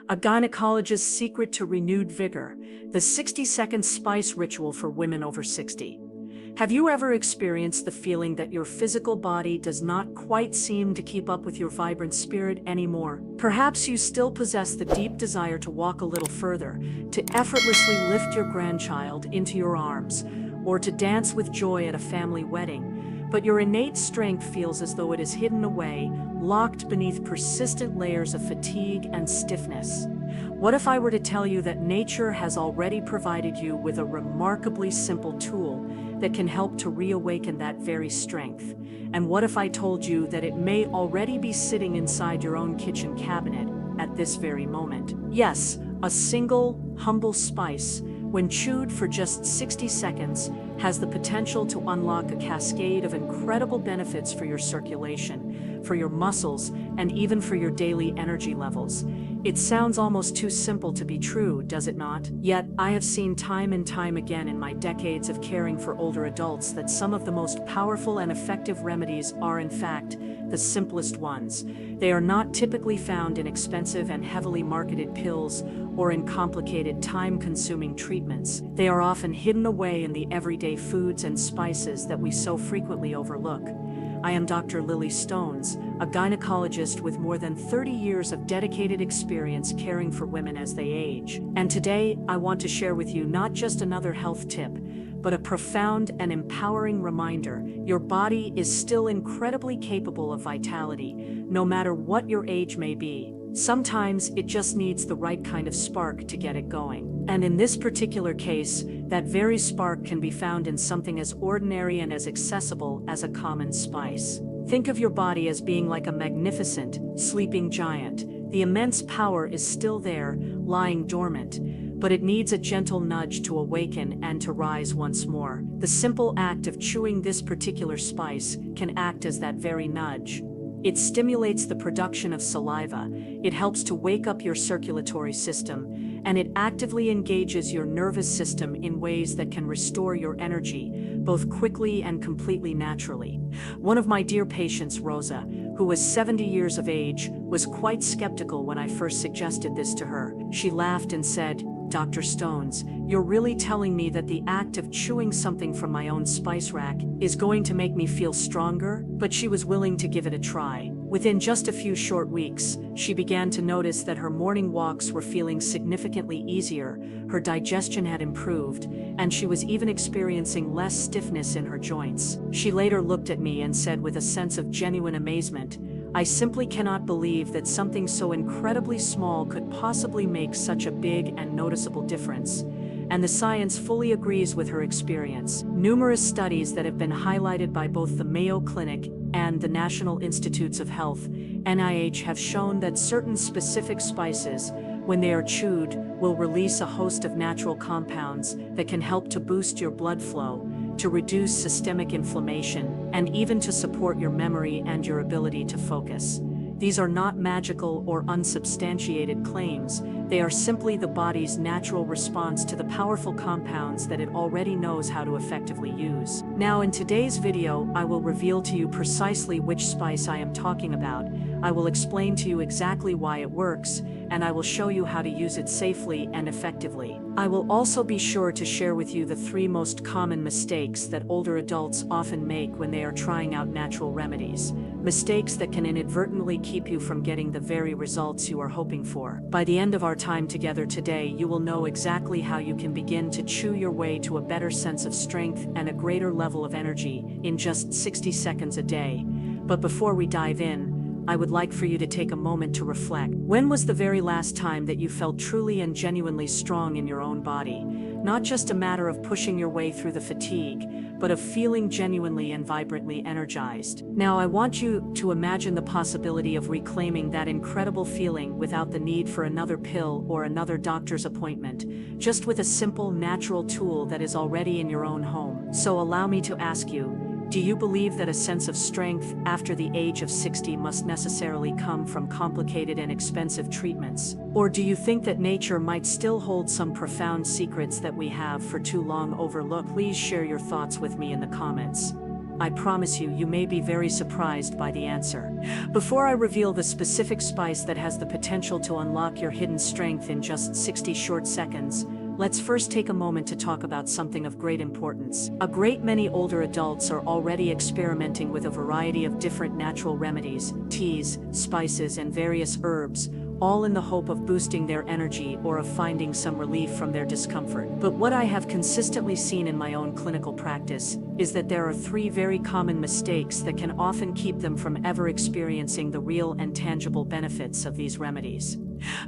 A gynecologist's secret to renewed vigor, the 60-second spice ritual for women over 60. Have you ever experienced the feeling that your physical body does not quite seem to keep up with your vibrant spirit anymore? Perhaps you still possess the deep desire to walk a little further, to effortlessly lift your grandchild into your arms, or to dance with joy at a family wedding, but your innate strength feels as though it is hidden away, locked beneath persistent layers of fatigue and stiffness. What if I were to tell you that nature has already provided you with a remarkably simple tool that can help to reawaken that very strength? And what if I told you that it may already be sitting inside your own kitchen cabinet at this very moment? Yes, a single, humble spice, when chewed for just 60 seconds, has the potential to unlock a cascade of incredible benefits for your circulation, for your muscles, and even for your daily energy levels. It sounds almost too simple to be true, does it not? Yet, I have seen time and time again in my decades of caring for older adults that some of the most powerful and effective remedies are, in fact, the simplest ones. They are not typically found in expensive and heavily marketed pills or in complicated, time-consuming treatments. They are often hidden away in the everyday foods and spices that we so frequently overlook. I am Dr. Lily Stones, a gynecologist with more than 30 years of dedicated experience caring for women as they age. And today, I want to share with you not just another health tip, but a profound and empowering reminder: your body is still incredibly capable of vitality, no matter what your age may be. Sometimes it just needs the right kind of spark to get it going. And in this particular case, that very spark can be found in something as ordinary and as accessible as a common spice. Think of your body as being like a magnificent, sleeping giant. The immense power is still there, lying dormant, but it needs a gentle nudge to awaken and to rise once more. The simple act of chewing this particular spice can act as that very nudge. It stimulates the production of saliva, it helps to wake up your circulatory system, and it actively engages your nervous system in ways that can restore your energy, both quickly and completely naturally. One of my dear patients, Rosa, who was 70 years of age, was quite skeptical when I first suggested this to her. She laughed and said, "Dr. Stones, you're really telling me that the act of chewing something from my own spice rack is going to make me feel stronger?" But she was willing to give it a try. Within just a few short weeks, she began to notice that her morning walks were feeling significantly easier, her digestion had improved, and she was even experiencing less stiffness in her joints. She later looked at me and said with a sense of genuine amazement, "I simply cannot believe that something so incredibly small could possibly make such a big and noticeable difference." And the science fully agrees with her experience. Numerous studies that have been highlighted by both the Mayo Clinic and the National Institutes of Health, NIH, have shown that certain specific spices, when they are chewed, will release a host of natural compounds that can help to boost your blood flow, to reduce systemic inflammation, and even to support your memory and your ability to focus. These are not magical or unsubstantiated claims. They are simply the body's natural response to the powerful compounds that it already knows how to effectively use. Now, in today's video, I will reveal to you precisely which spice I am talking about. I will explain to you exactly why it works, and I will show you how to use it safely and effectively. I will also be sure to share with you the 3 most common mistakes that older adults often make when they are trying out natural remedies. Mistakes that can inadvertently keep you from getting the very results you are hoping for. By the end of our time together today, you will know exactly how you can begin to chew your way to a better sense of strength and a greater level of energy in just 60 seconds a day. But before we dive in, I would like for you to take a moment to reflect. When was the very last time that you felt truly and genuinely strong in your own body? Not just a matter of pushing your way through the fatigue, but of feeling genuinely and vibrantly energized. Now, I want you to imagine the possibility of reclaiming that incredible feeling without the need for another pill or another doctor's appointment, just with a simple, natural tool that is already in your own home. So allow me to ask you, do you believe that a sense of strength after the age of 60 must necessarily come from complicated and expensive treatments? Or do you think that nature might still hold some profound secrets that we have for too long overlooked? Please share your thoughts with me in the comments. I promise you may be very surprised by the answer. Before I reveal the specific spice that has the potential to unlock your hidden strength in just 60 short seconds, let's first take a moment to talk about something of great importance. A great many older adults are already experimenting with a variety of different natural remedies, teas, spices, and various herbs, all in the hope of boosting their energy or of finding some relief from their discomfort. But what I have consistently seen in my own clinical practice is that there are three very common mistakes that can often keep them from ever experiencing the real and tangible benefits of these remedies.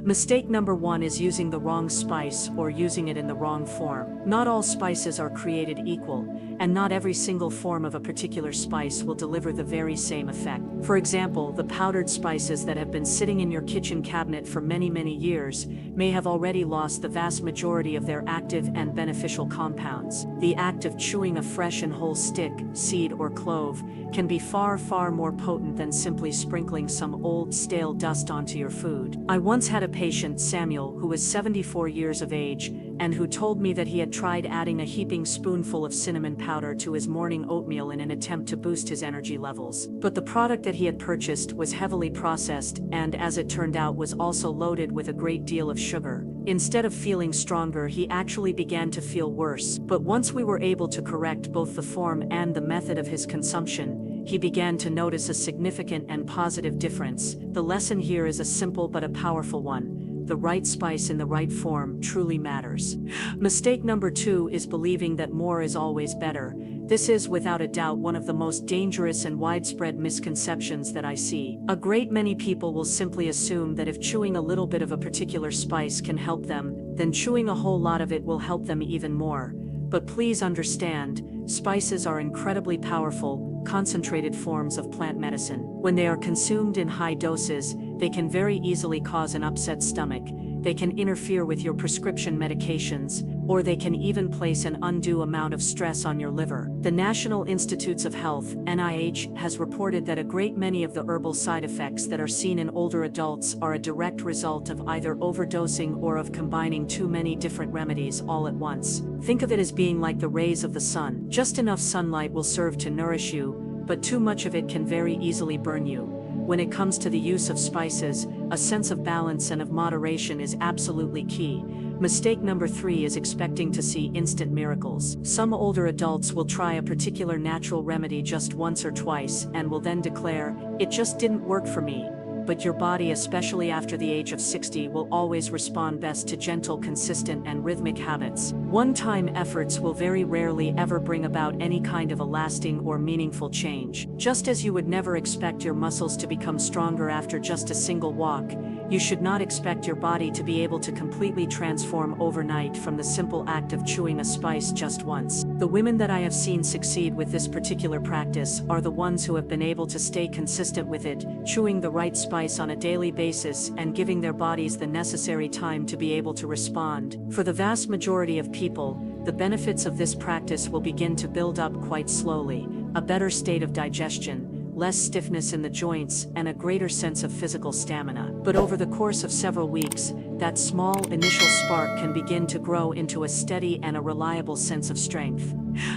Mistake number one is using the wrong spice or using it in the wrong form. Not all spices are created equal, and not every single form of a particular spice will deliver the very same effect. For example, the powdered spices that have been sitting in your kitchen cabinet for many years may have already lost the vast majority of their active and beneficial compounds. The act of chewing a fresh and whole stick, seed, or clove can be far more potent than simply sprinkling some old, stale dust onto your food. I once had a patient, Samuel, who was 74 years of age, and who told me that he had tried adding a heaping spoonful of cinnamon powder to his morning oatmeal in an attempt to boost his energy levels. But the product that he had purchased was heavily processed and, as it turned out, was also loaded with a great deal of sugar. Instead of feeling stronger, he actually began to feel worse. But once we were able to correct both the form and the method of his consumption, he began to notice a significant and positive difference. The lesson here is a simple but a powerful one. The right spice in the right form truly matters. Mistake number two is believing that more is always better. This is without a doubt one of the most dangerous and widespread misconceptions that I see. A great many people will simply assume that if chewing a little bit of a particular spice can help them, then chewing a whole lot of it will help them even more. But please understand, spices are incredibly powerful, concentrated forms of plant medicine. When they are consumed in high doses, they can very easily cause an upset stomach. They can interfere with your prescription medications, or they can even place an undue amount of stress on your liver. The National Institutes of Health, NIH, has reported that a great many of the herbal side effects that are seen in older adults are a direct result of either overdosing or of combining too many different remedies all at once. Think of it as being like the rays of the sun. Just enough sunlight will serve to nourish you, but too much of it can very easily burn you. When it comes to the use of spices, a sense of balance and of moderation is absolutely key. Mistake number three is expecting to see instant miracles. Some older adults will try a particular natural remedy just once or twice and will then declare, "It just didn't work for me." But your body, especially after the age of 60, will always respond best to gentle, consistent, and rhythmic habits. One-time efforts will very rarely ever bring about any kind of a lasting or meaningful change. Just as you would never expect your muscles to become stronger after just a single walk, you should not expect your body to be able to completely transform overnight from the simple act of chewing a spice just once. The women that I have seen succeed with this particular practice are the ones who have been able to stay consistent with it, chewing the right spice on a daily basis and giving their bodies the necessary time to be able to respond. For the vast majority of people, the benefits of this practice will begin to build up quite slowly: a better state of digestion, less stiffness in the joints, and a greater sense of physical stamina. But over the course of several weeks, that small initial spark can begin to grow into a steady and a reliable sense of strength.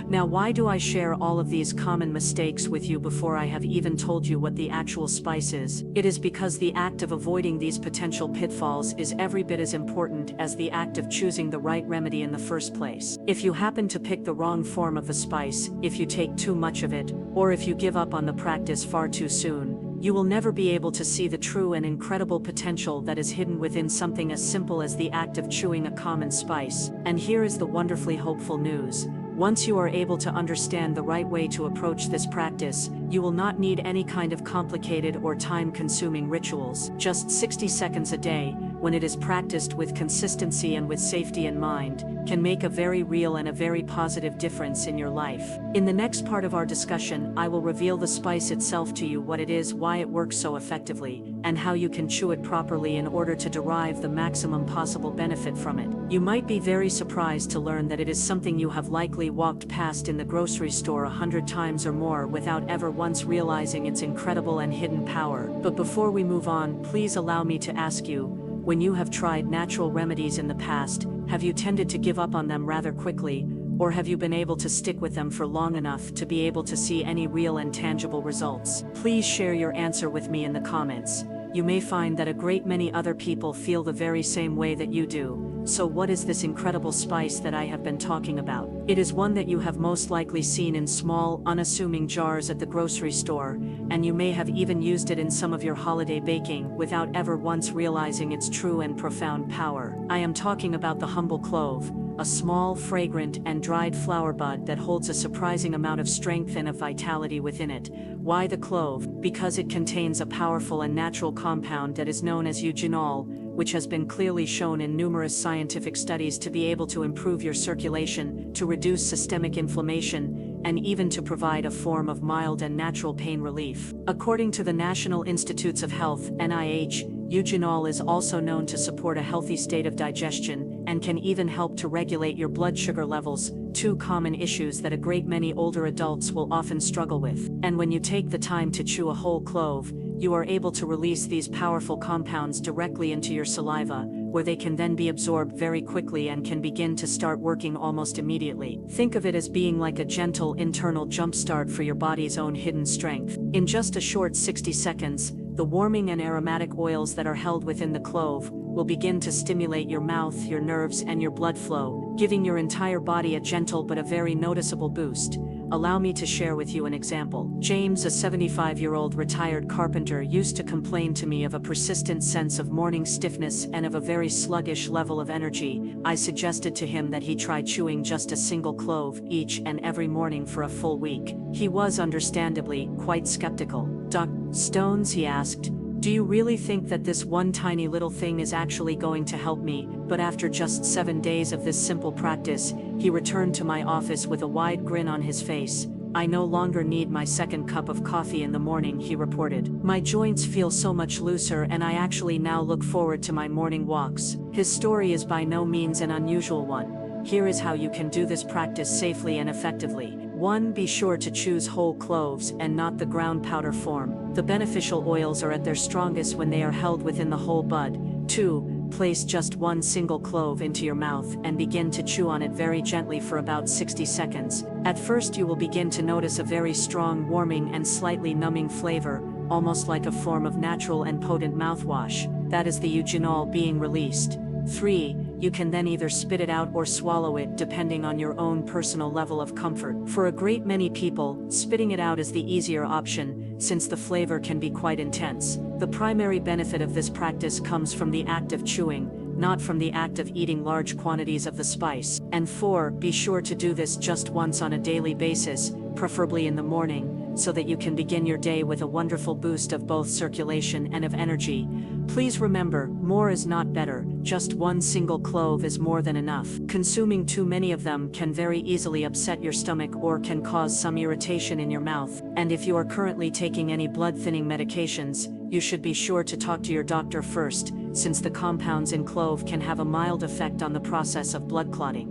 Now, why do I share all of these common mistakes with you before I have even told you what the actual spice is? It is because the act of avoiding these potential pitfalls is every bit as important as the act of choosing the right remedy in the first place. If you happen to pick the wrong form of the spice, if you take too much of it, or if you give up on the practice far too soon, you will never be able to see the true and incredible potential that is hidden within something as simple as the act of chewing a common spice. And here is the wonderfully hopeful news. Once you are able to understand the right way to approach this practice, you will not need any kind of complicated or time-consuming rituals. Just 60 seconds a day, when it is practiced with consistency and with safety in mind, can make a very real and a very positive difference in your life. In the next part of our discussion, I will reveal the spice itself to you, what it is, why it works so effectively, and how you can chew it properly in order to derive the maximum possible benefit from it. You might be very surprised to learn that it is something you have likely walked past in the grocery store 100 times or more without ever once realizing its incredible and hidden power. But before we move on, please allow me to ask you, when you have tried natural remedies in the past, have you tended to give up on them rather quickly, Or have you been able to stick with them for long enough to be able to see any real and tangible results? Please share your answer with me in the comments. You may find that a great many other people feel the very same way that you do. So what is this incredible spice that I have been talking about? It is one that you have most likely seen in small, unassuming jars at the grocery store, and you may have even used it in some of your holiday baking without ever once realizing its true and profound power. I am talking about the humble clove, a small, fragrant, and dried flower bud that holds a surprising amount of strength and of vitality within it. Why the clove? Because it contains a powerful and natural compound that is known as eugenol, which has been clearly shown in numerous scientific studies to be able to improve your circulation, to reduce systemic inflammation, and even to provide a form of mild and natural pain relief. According to the National Institutes of Health, NIH, eugenol is also known to support a healthy state of digestion and can even help to regulate your blood sugar levels, two common issues that a great many older adults will often struggle with. And when you take the time to chew a whole clove, you are able to release these powerful compounds directly into your saliva, where they can then be absorbed very quickly and can begin to start working almost immediately. Think of it as being like a gentle internal jumpstart for your body's own hidden strength. In just a short 60 seconds, the warming and aromatic oils that are held within the clove will begin to stimulate your mouth, your nerves, and your blood flow, giving your entire body a gentle but a very noticeable boost. Allow me to share with you an example. James, a 75-year-old retired carpenter, used to complain to me of a persistent sense of morning stiffness and of a very sluggish level of energy. I suggested to him that he try chewing just a single clove each and every morning for a full week. He was understandably quite skeptical. "Dr. Stones," he asked, "do you really think that this one tiny little thing is actually going to help me?" But after just 7 days of this simple practice, he returned to my office with a wide grin on his face. "I no longer need my second cup of coffee in the morning," he reported. "My joints feel so much looser, and I actually now look forward to my morning walks." His story is by no means an unusual one. Here is how you can do this practice safely and effectively. 1. Be sure to choose whole cloves and not the ground powder form. The beneficial oils are at their strongest when they are held within the whole bud. 2. Place just one single clove into your mouth and begin to chew on it very gently for about 60 seconds. At first you will begin to notice a very strong warming and slightly numbing flavor, almost like a form of natural and potent mouthwash. That is the eugenol being released. 3. You can then either spit it out or swallow it depending on your own personal level of comfort. For a great many people, spitting it out is the easier option, since the flavor can be quite intense. The primary benefit of this practice comes from the act of chewing, not from the act of eating large quantities of the spice. And 4. Be sure to do this just once on a daily basis, preferably in the morning, so that you can begin your day with a wonderful boost of both circulation and of energy. Please remember, more is not better. Just one single clove is more than enough. Consuming too many of them can very easily upset your stomach or can cause some irritation in your mouth. And if you are currently taking any blood-thinning medications, you should be sure to talk to your doctor first, since the compounds in clove can have a mild effect on the process of blood clotting.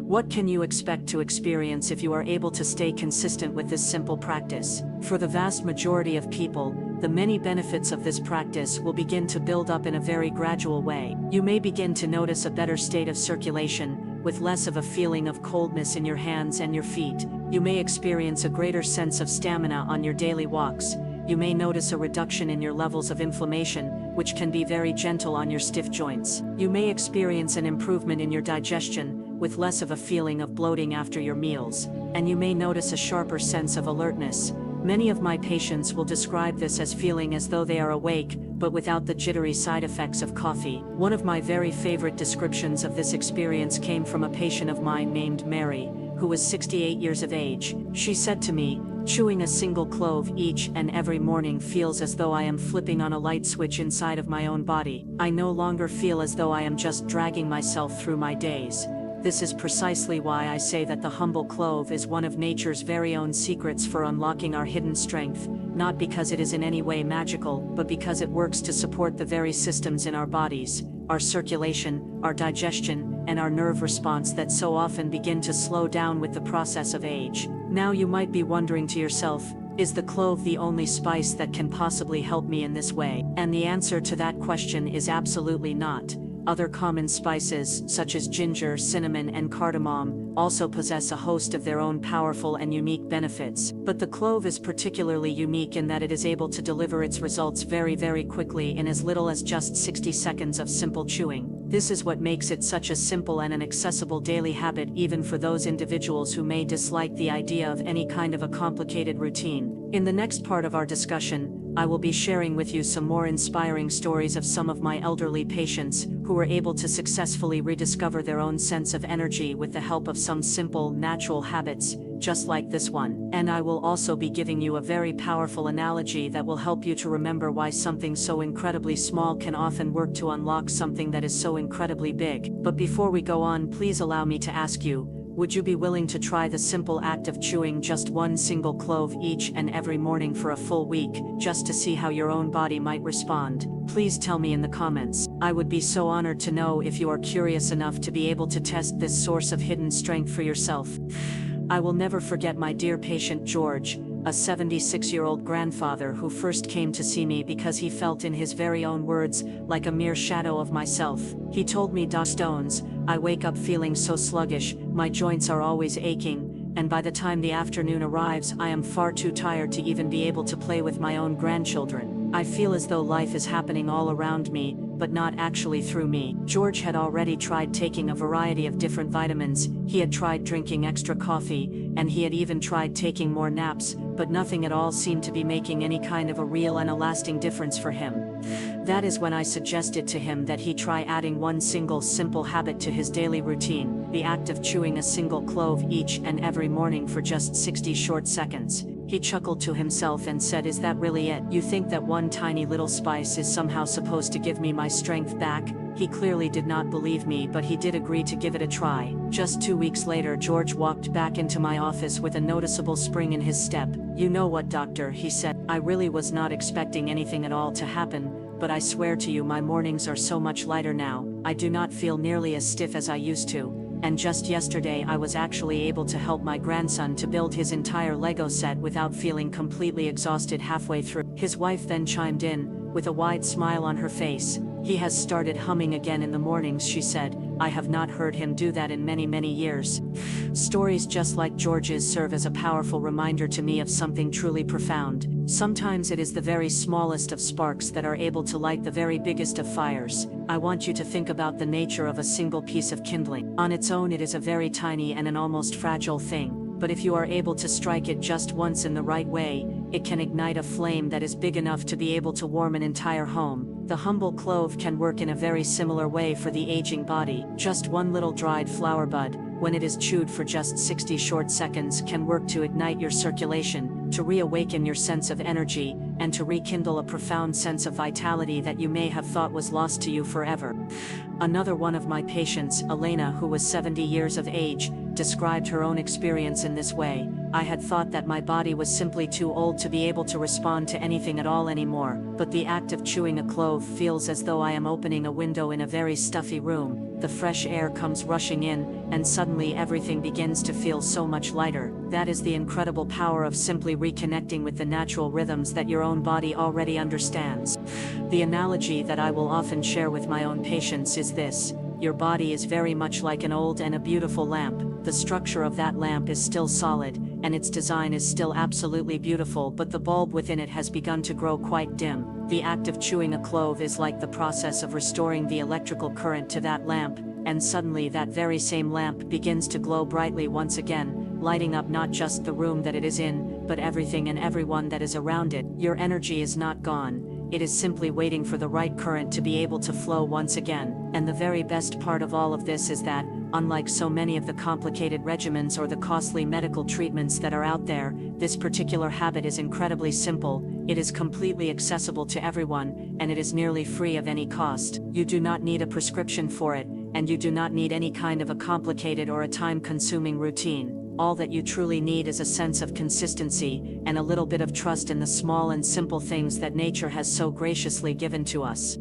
What can you expect to experience if you are able to stay consistent with this simple practice? For the vast majority of people, the many benefits of this practice will begin to build up in a very gradual way. You may begin to notice a better state of circulation, with less of a feeling of coldness in your hands and your feet. You may experience a greater sense of stamina on your daily walks. You may notice a reduction in your levels of inflammation, which can be very gentle on your stiff joints. You may experience an improvement in your digestion, with less of a feeling of bloating after your meals, and you may notice a sharper sense of alertness. Many of my patients will describe this as feeling as though they are awake, but without the jittery side effects of coffee. One of my very favorite descriptions of this experience came from a patient of mine named Mary, who was 68 years of age. She said to me, "Chewing a single clove each and every morning feels as though I am flipping on a light switch inside of my own body. I no longer feel as though I am just dragging myself through my days." This is precisely why I say that the humble clove is one of nature's very own secrets for unlocking our hidden strength, not because it is in any way magical, but because it works to support the very systems in our bodies, our circulation, our digestion, and our nerve response that so often begin to slow down with the process of age. Now you might be wondering to yourself, is the clove the only spice that can possibly help me in this way? And the answer to that question is absolutely not. Other common spices, such as ginger, cinnamon, and cardamom, also possess a host of their own powerful and unique benefits. But the clove is particularly unique in that it is able to deliver its results very quickly in as little as just 60 seconds of simple chewing. This is what makes it such a simple and an accessible daily habit even for those individuals who may dislike the idea of any kind of a complicated routine. In the next part of our discussion, I will be sharing with you some more inspiring stories of some of my elderly patients who were able to successfully rediscover their own sense of energy with the help of some simple, natural habits, just like this one. And I will also be giving you a very powerful analogy that will help you to remember why something so incredibly small can often work to unlock something that is so incredibly big. But before we go on, please allow me to ask you, would you be willing to try the simple act of chewing just one single clove each and every morning for a full week, just to see how your own body might respond? Please tell me in the comments. I would be so honored to know if you are curious enough to be able to test this source of hidden strength for yourself. I will never forget my dear patient George, a 76-year-old grandfather who first came to see me because he felt, in his very own words, like a mere shadow of myself. He told me, "Doc Stones, I wake up feeling so sluggish, my joints are always aching, and by the time the afternoon arrives I am far too tired to even be able to play with my own grandchildren. I feel as though life is happening all around me, but not actually through me." George had already tried taking a variety of different vitamins, he had tried drinking extra coffee, and he had even tried taking more naps, but nothing at all seemed to be making any kind of a real and a lasting difference for him. That is when I suggested to him that he try adding one single simple habit to his daily routine, the act of chewing a single clove each and every morning for just 60 short seconds. He chuckled to himself and said, "Is that really it? You think that one tiny little spice is somehow supposed to give me my strength back?" He clearly did not believe me, but he did agree to give it a try. Just 2 weeks later, George walked back into my office with a noticeable spring in his step. "You know what, doctor," he said, "I really was not expecting anything at all to happen, but I swear to you my mornings are so much lighter now. I do not feel nearly as stiff as I used to. And just yesterday I was actually able to help my grandson to build his entire Lego set without feeling completely exhausted halfway through." His wife then chimed in, with a wide smile on her face. "He has started humming again in the mornings," she said. "I have not heard him do that in many years." Stories just like George's serve as a powerful reminder to me of something truly profound. Sometimes it is the very smallest of sparks that are able to light the very biggest of fires. I want you to think about the nature of a single piece of kindling. On its own it is a very tiny and an almost fragile thing, but if you are able to strike it just once in the right way, it can ignite a flame that is big enough to be able to warm an entire home. The humble clove can work in a very similar way for the aging body. Just one little dried flower bud, when it is chewed for just 60 short seconds, can work to ignite your circulation, to reawaken your sense of energy, and to rekindle a profound sense of vitality that you may have thought was lost to you forever. Another one of my patients, Elena, who was 70 years of age, described her own experience in this way. "I had thought that my body was simply too old to be able to respond to anything at all anymore, but the act of chewing a clove feels as though I am opening a window in a very stuffy room. The fresh air comes rushing in, and suddenly everything begins to feel so much lighter." That is the incredible power of simply reconnecting with the natural rhythms that your own body already understands. The analogy that I will often share with my own patients is this: your body is very much like an old and a beautiful lamp. The structure of that lamp is still solid, and its design is still absolutely beautiful, but the bulb within it has begun to grow quite dim. The act of chewing a clove is like the process of restoring the electrical current to that lamp, and suddenly that very same lamp begins to glow brightly once again, lighting up not just the room that it is in, but everything and everyone that is around it. Your energy is not gone. It is simply waiting for the right current to be able to flow once again. And the very best part of all of this is that, unlike so many of the complicated regimens or the costly medical treatments that are out there, this particular habit is incredibly simple, it is completely accessible to everyone, and it is nearly free of any cost. You do not need a prescription for it, and you do not need any kind of a complicated or a time-consuming routine. All that you truly need is a sense of consistency, and a little bit of trust in the small and simple things that nature has so graciously given to us.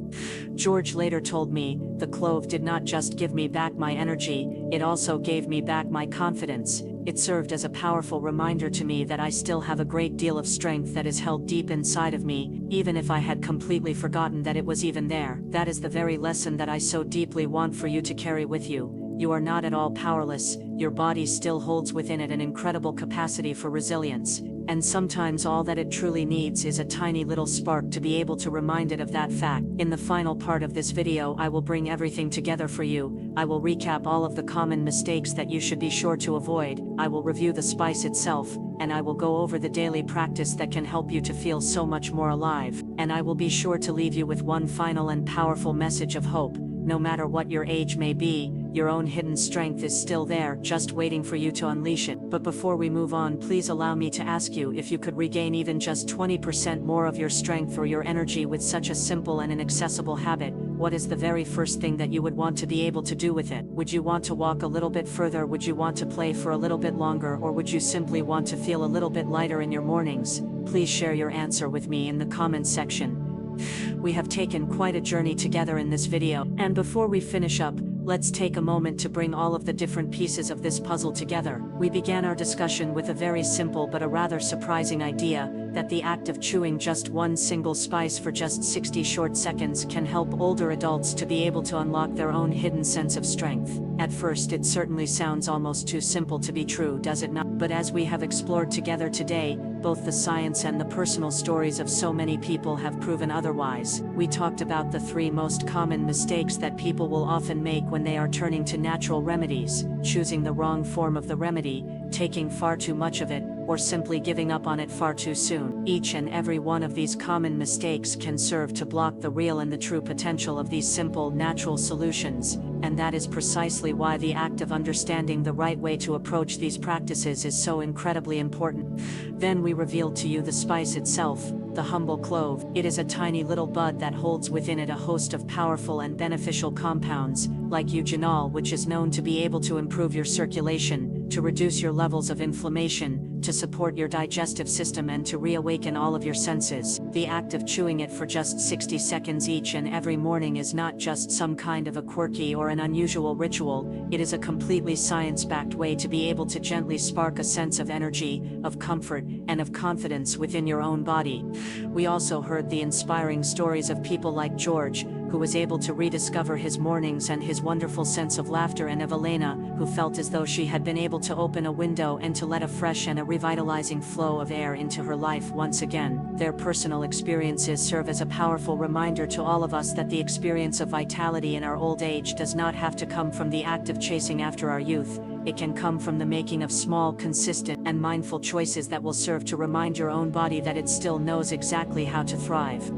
George later told me, "The clove did not just give me back my energy, it also gave me back my confidence." It served as a powerful reminder to me that I still have a great deal of strength that is held deep inside of me, even if I had completely forgotten that it was even there. That is the very lesson that I so deeply want for you to carry with you. You are not at all powerless, your body still holds within it an incredible capacity for resilience, and sometimes all that it truly needs is a tiny little spark to be able to remind it of that fact. In the final part of this video, I will bring everything together for you. I will recap all of the common mistakes that you should be sure to avoid, I will review the spice itself, and I will go over the daily practice that can help you to feel so much more alive, and I will be sure to leave you with one final and powerful message of hope. No matter what your age may be, your own hidden strength is still there, just waiting for you to unleash it. But before we move on, please allow me to ask you if you could regain even just 20% more of your strength or your energy with such a simple and inaccessible habit. What is the very first thing that you would want to be able to do with it? Would you want to walk a little bit further? Would you want to play for a little bit longer? Or would you simply want to feel a little bit lighter in your mornings? Please share your answer with me in the comments section. We have taken quite a journey together in this video, and before we finish up, let's take a moment to bring all of the different pieces of this puzzle together. We began our discussion with a very simple but a rather surprising idea, that the act of chewing just one single spice for just 60 short seconds can help older adults to be able to unlock their own hidden sense of strength. At first it certainly sounds almost too simple to be true, does it not? But as we have explored together today, both the science and the personal stories of so many people have proven otherwise. We talked about the 3 most common mistakes that people will often make when they are turning to natural remedies: choosing the wrong form of the remedy, taking far too much of it, or simply giving up on it far too soon. Each and every one of these common mistakes can serve to block the real and the true potential of these simple, natural solutions, and that is precisely why the act of understanding the right way to approach these practices is so incredibly important. Then we revealed to you the spice itself, the humble clove. It is a tiny little bud that holds within it a host of powerful and beneficial compounds, like eugenol, which is known to be able to improve your circulation, to reduce your levels of inflammation, to support your digestive system, and to reawaken all of your senses. The act of chewing it for just 60 seconds each and every morning is not just some kind of a quirky or an unusual ritual, it is a completely science-backed way to be able to gently spark a sense of energy, of comfort, and of confidence within your own body. We also heard the inspiring stories of people like George, who was able to rediscover his mornings and his wonderful sense of laughter, and of Elena, who felt as though she had been able to open a window and to let a fresh and a revitalizing flow of air into her life once again. Their personal experiences serve as a powerful reminder to all of us that the experience of vitality in our old age does not have to come from the act of chasing after our youth. It can come from the making of small, consistent, and mindful choices that will serve to remind your own body that it still knows exactly how to thrive.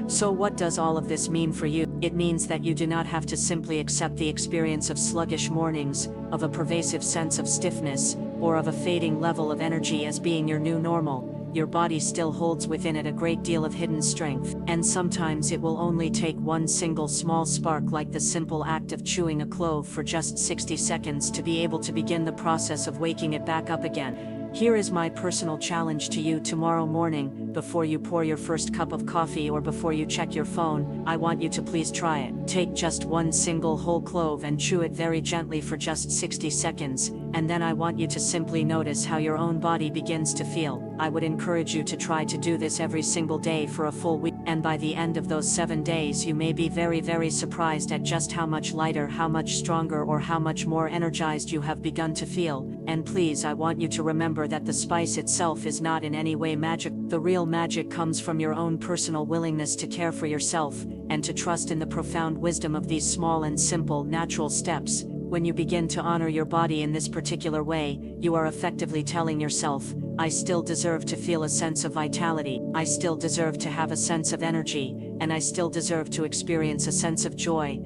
So what does all of this mean for you? It means that you do not have to simply accept the experience of sluggish mornings, of a pervasive sense of stiffness, or of a fading level of energy as being your new normal. Your body still holds within it a great deal of hidden strength, and sometimes it will only take one single small spark, like the simple act of chewing a clove for just 60 seconds, to be able to begin the process of waking it back up again. Here is my personal challenge to you tomorrow morning, before you pour your first cup of coffee or before you check your phone. I want you to please try it. Take just one single whole clove and chew it very gently for just 60 seconds, and then I want you to simply notice how your own body begins to feel. I would encourage you to try to do this every single day for a full week, and by the end of those 7 days you may be very surprised at just how much lighter, how much stronger, or how much more energized you have begun to feel. And please, I want you to remember that the spice itself is not in any way magic. The real magic comes from your own personal willingness to care for yourself, and to trust in the profound wisdom of these small and simple natural steps. When you begin to honor your body in this particular way, you are effectively telling yourself, I still deserve to feel a sense of vitality, I still deserve to have a sense of energy, and I still deserve to experience a sense of joy.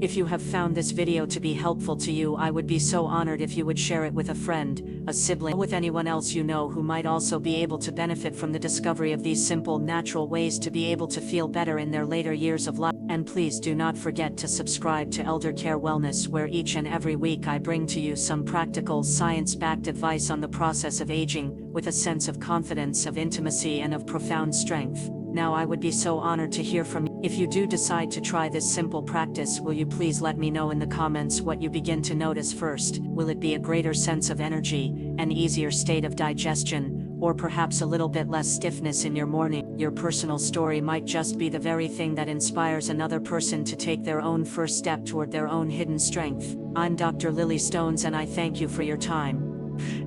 If you have found this video to be helpful to you, I would be so honored if you would share it with a friend, a sibling, with anyone else you know who might also be able to benefit from the discovery of these simple, natural ways to be able to feel better in their later years of life. And please do not forget to subscribe to Elder Care Wellness, where each and every week I bring to you some practical, science-backed advice on the process of aging, with a sense of confidence, of intimacy, and of profound strength. Now I would be so honored to hear from you. If you do decide to try this simple practice, will you please let me know in the comments what you begin to notice first? Will it be a greater sense of energy, an easier state of digestion, or perhaps a little bit less stiffness in your morning? Your personal story might just be the very thing that inspires another person to take their own first step toward their own hidden strength. I'm Dr. Lily Stones, and I thank you for your time.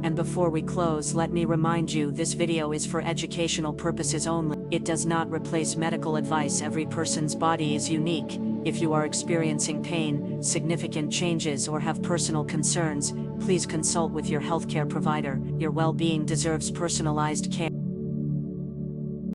And before we close, let me remind you, this video is for educational purposes only. It does not replace medical advice. Every person's body is unique. If you are experiencing pain, significant changes, or have personal concerns, please consult with your healthcare provider. Your well-being deserves personalized care.